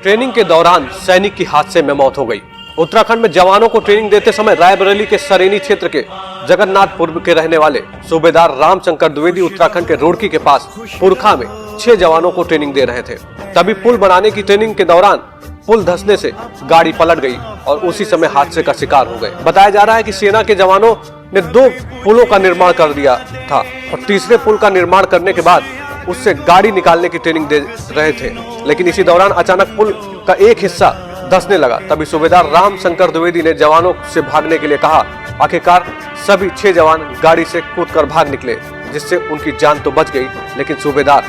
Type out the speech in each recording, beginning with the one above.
Training के दौरान सैनिक की हादसे में मौत हो गई। उत्तराखंड में जवानों को ट्रेनिंग देते समय रायबरेली के सरेनी क्षेत्र के जगन्नाथपुर के रहने वाले सूबेदार रामशंकर द्विवेदी उत्तराखंड के रुड़की के पास पुरखा में 6 जवानों को ट्रेनिंग दे रहे थे। तभी पुल बनाने की ट्रेनिंग के दौरान पुल धंसने से गाड़ी पलट गई और उसी समय हादसे का शिकार हो गए। बताया जा रहा है कि सेना के जवानों ने 2 पुलों का निर्माण कर दिया था और तीसरे पुल का निर्माण करने के बाद उससे गाड़ी निकालने की ट्रेनिंग दे रहे थे, लेकिन इसी दौरान अचानक पुल का एक हिस्सा धंसने लगा। तभी सूबेदार रामशंकर द्विवेदी ने जवानों से भागने के लिए कहा। आखिरकार सभी 6 जवान गाड़ी से कूदकर भाग निकले, जिससे उनकी जान तो बच गई, लेकिन सूबेदार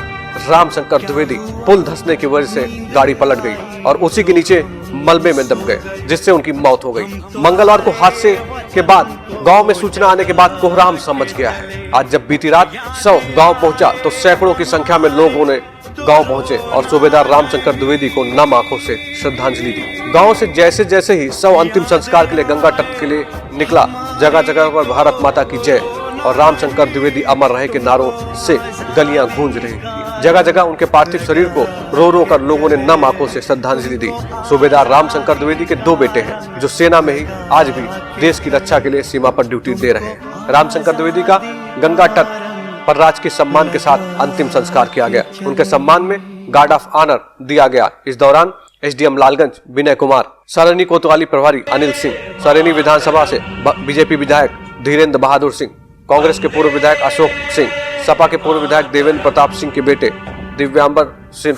रामशंकर द्विवेदी पुल धंसने की वजह से गाड़ी पलट गई और उसी के नीचे मलबे में दब गए, जिससे उनकी मौत हो गई। मंगलवार को हादसे के बाद गांव में सूचना आने के बाद कोहराम समझ गया है। आज जब बीती रात शव गांव पहुंचा तो सैकड़ों की संख्या में लोगों ने गांव पहुंचे और सूबेदार रामशंकर द्विवेदी को नम आंखों से श्रद्धांजलि दी। गांव से जैसे जैसे ही शव अंतिम संस्कार के लिए गंगा तट के लिए निकला, जगह जगह पर भारत माता की जय और रामशंकर द्विवेदी अमर रहे के नारों से गलियां गूंज रही थी। जगह जगह उनके पार्थिव शरीर को रो रो कर लोगों ने नम आंखों से श्रद्धांजलि दी। सूबेदार रामशंकर द्विवेदी के 2 बेटे हैं जो सेना में ही आज भी देश की रक्षा के लिए सीमा पर ड्यूटी दे रहे हैं। रामशंकर द्विवेदी का गंगा तट पर राजकीय सम्मान के साथ अंतिम संस्कार किया गया। उनके सम्मान में गार्ड ऑफ ऑनर दिया गया। इस दौरान एसडीएम लालगंज विनय कुमार, सरेनी कोतवाली प्रभारी अनिल सिंह, सरेनी विधानसभा से बीजेपी विधायक धीरेन्द्र बहादुर सिंह, कांग्रेस के पूर्व विधायक अशोक सिंह, सपा के पूर्व विधायक देवेंद्र प्रताप सिंह के बेटे दिव्यांबर सिंह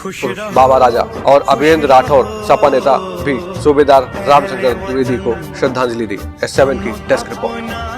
बाबा राजा और अभिनेंद्र राठौर सपा नेता भी सूबेदार रामशंकर द्विवेदी को श्रद्धांजलि दी। S7 की डेस्क रिपोर्ट।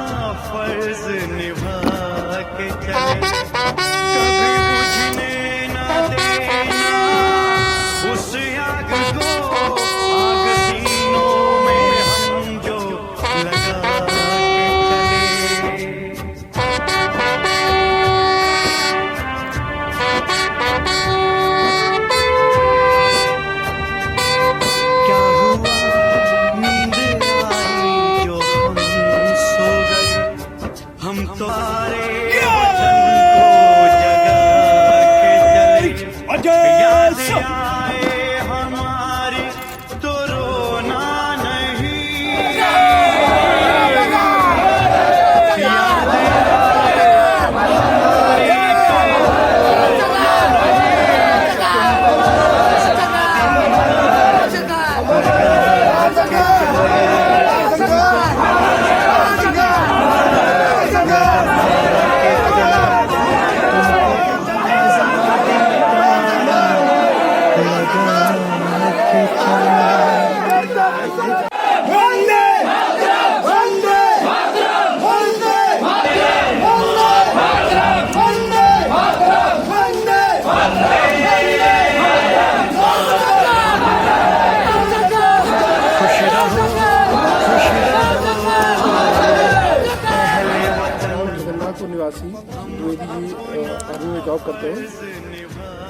निवासी द्विवेदी जी आर्मी में जॉब करते हैं।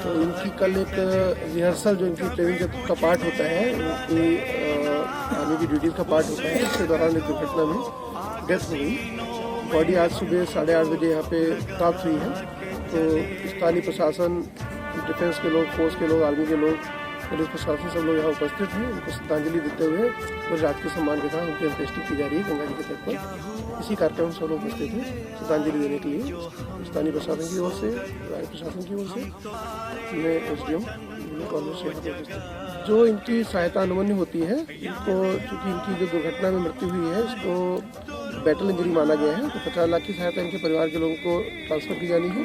तो इनकी कल एक रिहर्सल जो इनकी ट्रेनिंग का पार्ट होता है, उनकी आर्मी की ड्यूटीज का पार्ट होता है, इसके दौरान एक दुर्घटना में डेथ हो गई। बॉडी आज सुबह 8:30 बजे यहाँ पे प्राप्त हुई है। तो स्थानीय प्रशासन, डिफेंस के लोग, फोर्स के लोग, आर्मी के लोग, पुलिस प्रशासन सब लोग यहाँ उपस्थित हैं। उनको श्रद्धांजलि देते हुए और राजकीय सम्मान के साथ उनकी अंत्येष्टि की जा रही है गंगा जी के तट पर। इसी कार्यक्रम में सब लोग उपस्थित हैं श्रद्धांजलि देने के लिए। स्थानीय प्रशासन की ओर से, राज्य प्रशासन की ओर से, SDM कॉलेज से उपस्थित। जो इनकी सहायता अनुमन्य होती है, इनको चूँकि इनकी जो दुर्घटना में मृत्यु हुई है इसको बैटल इंजरी माना गया है, तो 50 लाख की सहायता इनके परिवार के लोगों को ट्रांसफर की जानी है।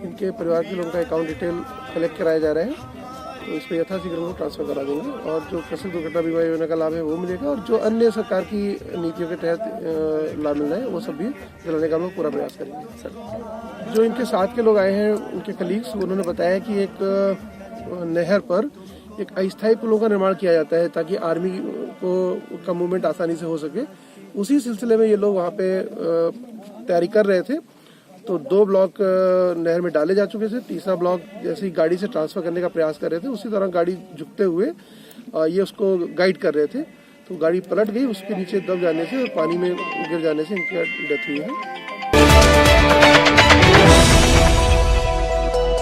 इनके परिवार के लोगों का अकाउंट डिटेल कलेक्ट कराया जा रहा है, तो इस पर यथाशीघ्र वो ट्रांसफर करा देंगे और जो कृषि दुर्घटना बीमा योजना का लाभ है वो मिलेगा और जो अन्य सरकार की नीतियों के तहत लाभ मिल रहा है वो सब भी दिलाने का हम लोग पूरा प्रयास करेंगे। सर, जो इनके साथ के लोग आए हैं, उनके कलीग्स, उन्होंने बताया कि एक नहर पर एक अस्थायी पुलों का निर्माण किया जाता है ताकि आर्मी को का मूवमेंट आसानी से हो सके। उसी सिलसिले में ये लोग वहाँ पे तैयारी कर रहे थे। तो 2 ब्लॉक नहर में डाले जा चुके थे। तीसरा ब्लॉक जैसे ही गाड़ी से ट्रांसफर करने का प्रयास कर रहे थे, उसी दौरान गाड़ी झुकते हुए ये उसको गाइड कर रहे थे, तो गाड़ी पलट गई। उसके नीचे दब जाने से और पानी में गिर जाने से इनकी डेथ हुई है।